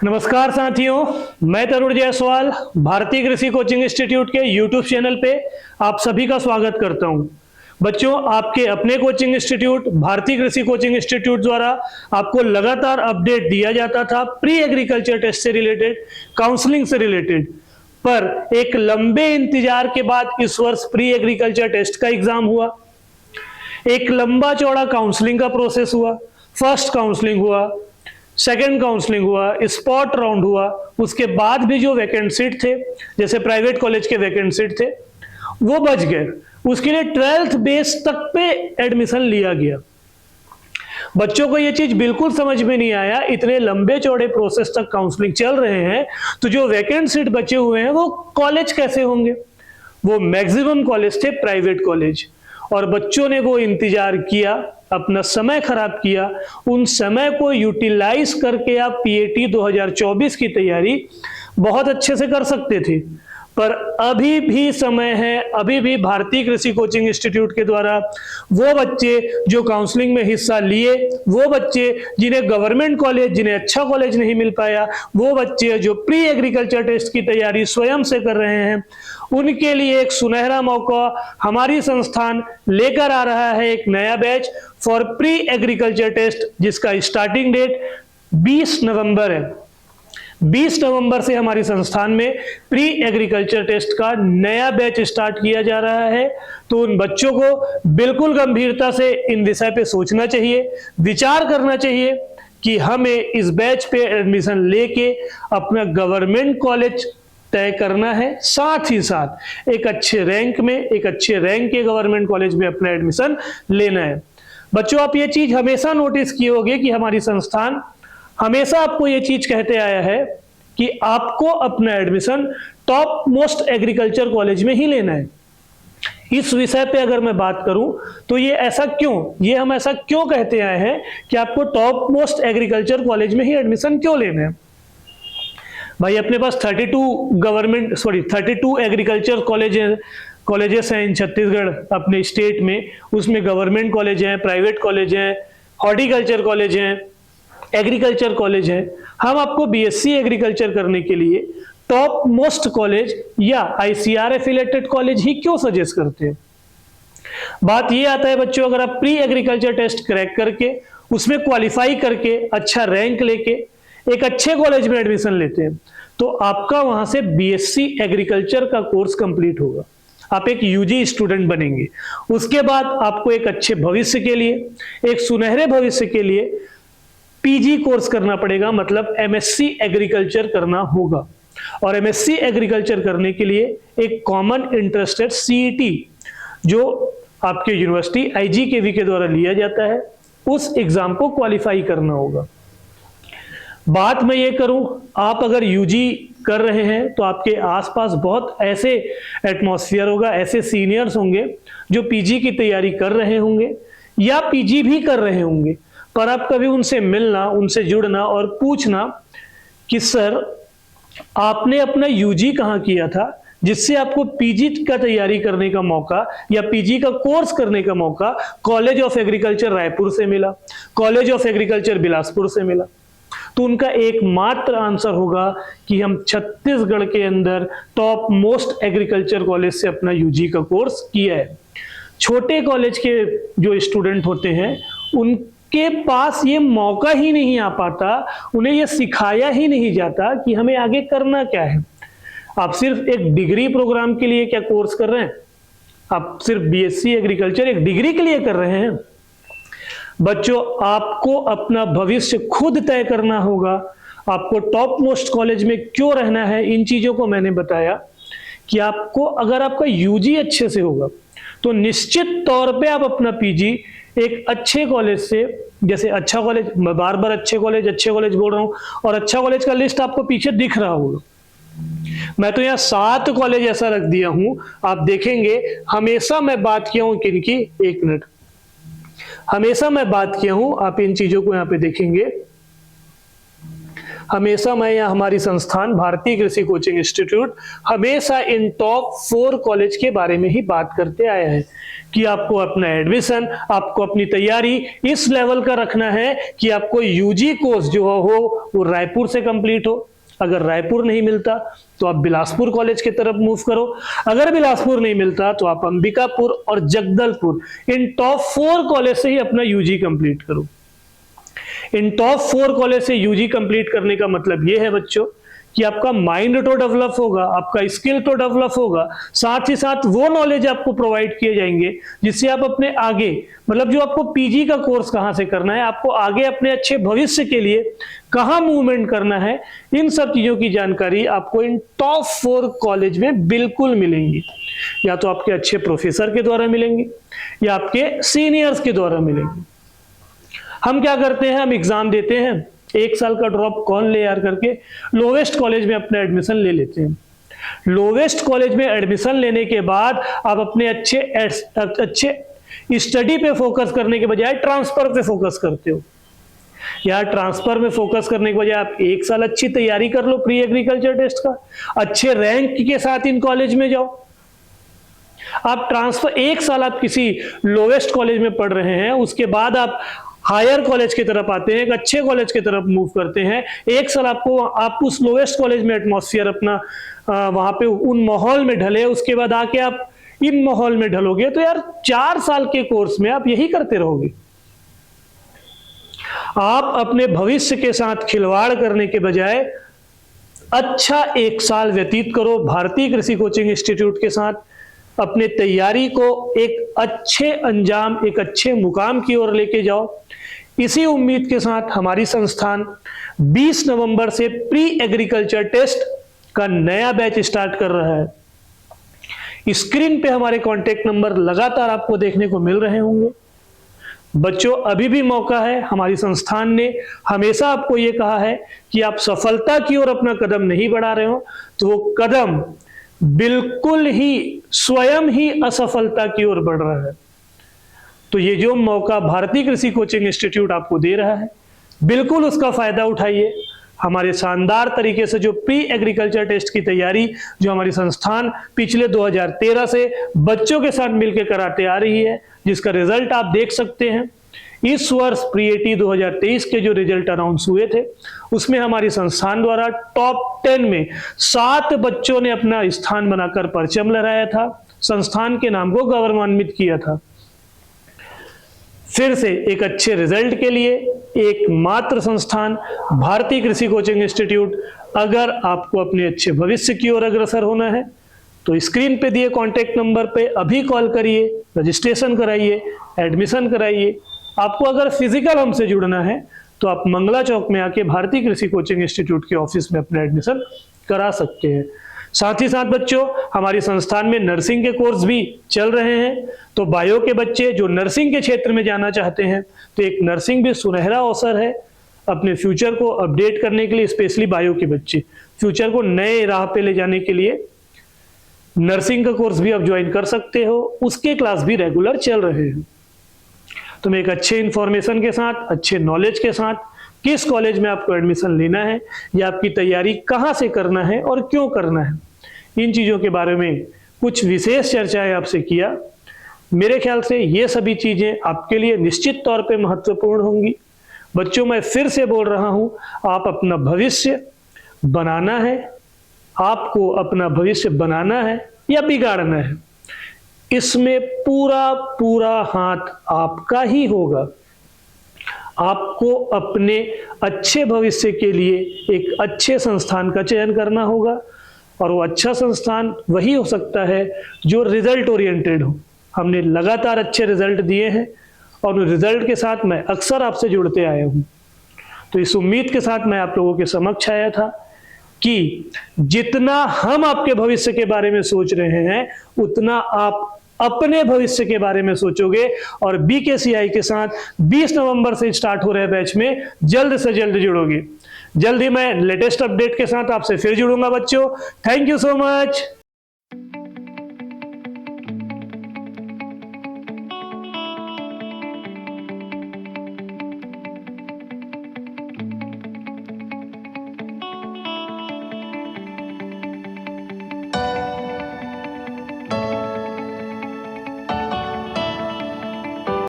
नमस्कार साथियों, मैं तरुण जायसवाल भारतीय कृषि कोचिंग इंस्टीट्यूट के यूट्यूब चैनल पे आप सभी का स्वागत करता हूं। बच्चों, आपके अपने कोचिंग इंस्टीट्यूट भारतीय कृषि कोचिंग इंस्टीट्यूट द्वारा आपको लगातार अपडेट दिया जाता था प्री एग्रीकल्चर टेस्ट से रिलेटेड, काउंसलिंग से रिलेटेड। पर एक लंबे इंतजार के बाद इस वर्ष प्री एग्रीकल्चर टेस्ट का एग्जाम हुआ। एक लंबा चौड़ा काउंसलिंग का प्रोसेस हुआ। फर्स्ट काउंसलिंग हुआ, सेकेंड काउंसलिंग हुआ, स्पॉट राउंड हुआ। उसके बाद भी जो वैकेंट सीट थे, जैसे प्राइवेट कॉलेज के वैकेंट सीट थे, वो बच गए। उसके लिए 12th बेस तक पे एडमिशन लिया गया। बच्चों को ये चीज बिल्कुल समझ में नहीं आया, इतने लंबे चौड़े प्रोसेस तक काउंसलिंग चल रहे हैं तो जो वैकेंट सीट बचे हुए हैं वो कॉलेज कैसे होंगे। वो मैक्सिमम कॉलेज थे प्राइवेट कॉलेज, और बच्चों ने वो इंतजार किया, अपना समय खराब किया। उन समय को यूटिलाइज करके आप पीएटी 2024 की तैयारी बहुत अच्छे से कर सकते थे। पर अभी भी समय है, अभी भी भारतीय कृषि कोचिंग इंस्टीट्यूट के द्वारा वो बच्चे जो काउंसलिंग में हिस्सा लिए, वो बच्चे जिन्हें गवर्नमेंट कॉलेज, जिन्हें अच्छा कॉलेज नहीं मिल पाया, वो बच्चे जो प्री एग्रीकल्चर टेस्ट की तैयारी स्वयं से कर रहे हैं, उनके लिए एक सुनहरा मौका हमारी संस्थान लेकर आ रहा है। एक नया batch for pre agriculture test, जिसका स्टार्टिंग डेट 20 नवंबर है। 20 नवंबर से हमारी संस्थान में प्री एग्रीकल्चर टेस्ट का नया बैच स्टार्ट किया जा रहा है। तो उन बच्चों को बिल्कुल गंभीरता से इन विषय पे सोचना चाहिए, विचार करना चाहिए कि हमें इस बैच पे एडमिशन लेके अपना गवर्नमेंट कॉलेज तय करना है, साथ ही साथ एक अच्छे रैंक में, एक अच्छे रैंक के गवर्नमेंट कॉलेज में अपना एडमिशन लेना है। बच्चों, आप ये चीज हमेशा नोटिस किए होंगे कि हमारी संस्थान हमेशा आपको ये चीज कहते आया है कि आपको अपना admission top most agriculture college में ही लेना है। इस विषय पे अगर मैं बात करूं तो ये हम ऐसा क्यों कहते आए हैं कि आपको टॉप मोस्ट एग्रीकल्चर कॉलेज में ही एडमिशन क्यों लेना है। भाई, अपने पास 32 एग्रीकल्चर कॉलेजेस हैं इन छत्तीसगढ़ अपने स्टेट में। उसमें गवर्नमेंट कॉलेज हैं, प्राइवेट कॉलेज हैं, हॉर्टिकल्चर कॉलेज हैं, एग्रीकल्चर कॉलेज है। हम आपको बीएससी एग्रीकल्चर करने के लिए टॉप मोस्ट कॉलेज या आईसीआर एफिलिएटेड कॉलेज ही क्यों सजेस्ट करते हैं। बात ये आता है बच्चों, अगर आप प्री एग्रीकल्चर टेस्ट क्रैक करके उसमें क्वालिफाई करके अच्छा रैंक लेके एक अच्छे कॉलेज में एडमिशन लेते हैं तो आपका वहां से बीएससी एग्रीकल्चर का कोर्स कंप्लीट होगा। आप एक यूजी स्टूडेंट बनेंगे। उसके बाद आपको एक अच्छे भविष्य के लिए, एक सुनहरे भविष्य के लिए पीजी कोर्स करना पड़ेगा, मतलब एमएससी एग्रीकल्चर करना होगा। और एमएससी एग्रीकल्चर करने के लिए एक कॉमन इंटरेस्टेड सीईटी जो आपके यूनिवर्सिटी आईजीकेवी के द्वारा लिया जाता है, उस एग्जाम को क्वालिफाई करना होगा। बात मैं ये करूं, आप अगर यूजी कर रहे हैं तो आपके आसपास बहुत ऐसे एटमॉस्फेयर होगा, ऐसे सीनियर्स होंगे जो पीजी की तैयारी कर रहे होंगे या पीजी भी कर रहे होंगे। पर आप कभी उनसे मिलना, उनसे जुड़ना और पूछना कि सर आपने अपना यूजी कहाँ किया था जिससे आपको पीजी का तैयारी करने का मौका या पीजी का कोर्स करने का मौका कॉलेज ऑफ एग्रीकल्चर रायपुर से मिला, कॉलेज ऑफ एग्रीकल्चर बिलासपुर से मिला। तो उनका एकमात्र आंसर होगा कि हम छत्तीसगढ़ के अंदर टॉप मोस्ट एग्रीकल्चर कॉलेज से अपना यूजी का कोर्स किया है। छोटे कॉलेज के जो स्टूडेंट होते हैं उनके पास ये मौका ही नहीं आ पाता, उन्हें ये सिखाया ही नहीं जाता कि हमें आगे करना क्या है। आप सिर्फ एक डिग्री प्रोग्राम के लिए क्या कोर्स कर रहे हैं, आप सिर्फ बीएससी एग्रीकल्चर एक डिग्री के लिए कर रहे हैं। बच्चों, आपको अपना भविष्य खुद तय करना होगा। आपको टॉप मोस्ट कॉलेज में क्यों रहना है, इन चीजों को मैंने बताया कि आपको अगर आपका यूजी अच्छे से होगा तो निश्चित तौर पे आप अपना पीजी एक अच्छे कॉलेज से, जैसे अच्छा कॉलेज, मैं बार बार अच्छे कॉलेज बोल रहा हूं और अच्छा कॉलेज का लिस्ट आपको पीछे दिख रहा होगा। मैं तो यहाँ 7 कॉलेज ऐसा रख दिया हूं, आप देखेंगे। हमेशा मैं बात किया हूं किनकी, एक मिनट, हमेशा मैं बात किया हूं, आप इन चीजों को यहाँ पे देखेंगे। हमेशा मैं या हमारी संस्थान भारतीय कृषि कोचिंग इंस्टीट्यूट हमेशा इन टॉप 4 कॉलेज के बारे में ही बात करते आया है कि आपको अपना एडमिशन, आपको अपनी तैयारी इस लेवल का रखना है कि आपको यूजी कोर्स जो हो वो रायपुर से कंप्लीट हो। अगर रायपुर नहीं मिलता तो आप बिलासपुर कॉलेज की तरफ मूव करो, अगर बिलासपुर नहीं मिलता तो आप अंबिकापुर और जगदलपुर इन टॉप 4 कॉलेज से ही अपना यूजी कंप्लीट करो। इन टॉप 4 कॉलेज से यूजी कंप्लीट करने का मतलब यह है बच्चों कि आपका माइंड तो डेवलप होगा, आपका स्किल तो डेवलप होगा, साथ ही साथ वो नॉलेज आपको प्रोवाइड किए जाएंगे जिससे आप अपने आगे, मतलब जो आपको पीजी का कोर्स कहां से करना है, आपको आगे अपने अच्छे भविष्य के लिए कहां मूवमेंट करना है, इन सब चीजों की जानकारी आपको इन टॉप 4 कॉलेज में बिल्कुल मिलेंगी। या तो आपके अच्छे प्रोफेसर के द्वारा मिलेंगे या आपके सीनियर्स के द्वारा मिलेंगे। हम क्या करते हैं, हम एग्जाम देते हैं, 1 साल का ड्रॉप कौन ले यार करके लोवेस्ट कॉलेज में अपना एडमिशन ले लेते हैं। लोवेस्ट कॉलेज में एडमिशन लेने के बाद आप अपने अच्छे स्टडी पे फोकस करने के बजाय ट्रांसफर पे फोकस करते हो। यार ट्रांसफर में फोकस करने के बजाय आप 1 साल अच्छी तैयारी कर लो प्री एग्रीकल्चर टेस्ट का, अच्छे रैंक के साथ इन कॉलेज में जाओ। आप ट्रांसफर 1 साल आप किसी लोवेस्ट कॉलेज में पढ़ रहे हैं, उसके बाद आप हायर कॉलेज की तरफ आते हैं, एक अच्छे कॉलेज की तरफ मूव करते हैं। 1 साल आप उस लोवेस्ट कॉलेज में एटमॉस्फेयर अपना वहां पे उन माहौल में ढले, उसके बाद आके आप इन माहौल में ढलोगे तो यार 4 साल के कोर्स में आप यही करते रहोगे। आप अपने भविष्य के साथ खिलवाड़ करने के बजाय अच्छा 1 साल व्यतीत करो भारतीय कृषि कोचिंग इंस्टीट्यूट के साथ, अपने तैयारी को एक अच्छे अंजाम, एक अच्छे मुकाम की ओर लेके जाओ। इसी उम्मीद के साथ हमारी संस्थान 20 नवंबर से प्री एग्रीकल्चर टेस्ट का नया बैच स्टार्ट कर रहा है। स्क्रीन पे हमारे कांटेक्ट नंबर लगातार आपको देखने को मिल रहे होंगे। बच्चों अभी भी मौका है, हमारी संस्थान ने हमेशा आपको यह कहा है कि आप सफलता की ओर अपना कदम नहीं बढ़ा रहे हो तो वो कदम बिल्कुल ही स्वयं ही असफलता की ओर बढ़ रहा है। तो ये जो मौका भारतीय कृषि कोचिंग इंस्टीट्यूट आपको दे रहा है, बिल्कुल उसका फायदा उठाइए। हमारे शानदार तरीके से जो प्री एग्रीकल्चर टेस्ट की तैयारी जो हमारी संस्थान पिछले 2013 से बच्चों के साथ मिलकर कराते आ रही है, जिसका रिजल्ट आप देख सकते हैं। इस वर्ष प्री-एटी 2023 के जो रिजल्ट अनाउंस हुए थे उसमें हमारी संस्थान द्वारा टॉप 10 में 7 बच्चों ने अपना स्थान बनाकर परचम लहराया था, संस्थान के नाम को गौरवान्वित किया था। फिर से एक अच्छे रिजल्ट के लिए एकमात्र संस्थान भारतीय कृषि कोचिंग इंस्टीट्यूट। अगर आपको अपने अच्छे भविष्य की ओर अग्रसर होना है तो स्क्रीन पे दिए कांटेक्ट नंबर पे अभी कॉल करिए, रजिस्ट्रेशन कराइए, एडमिशन कराइए। आपको अगर फिजिकल हमसे जुड़ना है तो आप मंगला चौक में आके भारतीय कृषि कोचिंग इंस्टीट्यूट के ऑफिस में अपना एडमिशन करा सकते हैं। साथ ही साथ बच्चों हमारी संस्थान में नर्सिंग के कोर्स भी चल रहे हैं, तो बायो के बच्चे जो नर्सिंग के क्षेत्र में जाना चाहते हैं तो एक नर्सिंग भी सुनहरा अवसर है अपने फ्यूचर को अपडेट करने के लिए। स्पेशली बायो के बच्चे फ्यूचर को नए राह पे ले जाने के लिए नर्सिंग का कोर्स भी आप ज्वाइन कर सकते हो, उसके क्लास भी रेगुलर चल रहे हैं। तो मैं एक अच्छे इंफॉर्मेशन के साथ, अच्छे नॉलेज के साथ किस कॉलेज में आपको एडमिशन लेना है या आपकी तैयारी कहाँ से करना है और क्यों करना है, इन चीज़ों के बारे में कुछ विशेष चर्चाएं आपसे किया। मेरे ख्याल से ये सभी चीज़ें आपके लिए निश्चित तौर पे महत्वपूर्ण होंगी। बच्चों मैं फिर से बोल रहा हूँ, आप अपना भविष्य बनाना है, आपको अपना भविष्य बनाना है या बिगाड़ना है, इसमें पूरा पूरा हाथ आपका ही होगा। आपको अपने अच्छे भविष्य के लिए एक अच्छे संस्थान का चयन करना होगा और वो अच्छा संस्थान वही हो सकता है जो रिजल्ट ओरिएंटेड हो। हमने लगातार अच्छे रिजल्ट दिए हैं और उन रिजल्ट के साथ मैं अक्सर आपसे जुड़ते आया हूँ। तो इस उम्मीद के साथ मैं आप लोगों के समक्ष आया था कि जितना हम आपके भविष्य के बारे में सोच रहे हैं उतना आप अपने भविष्य के बारे में सोचोगे और BKCI के साथ 20 नवंबर से स्टार्ट हो रहे बैच में जल्द से जल्द जुड़ोगे। जल्द ही मैं लेटेस्ट अपडेट के साथ आपसे फिर जुड़ूंगा बच्चों। Thank you so much.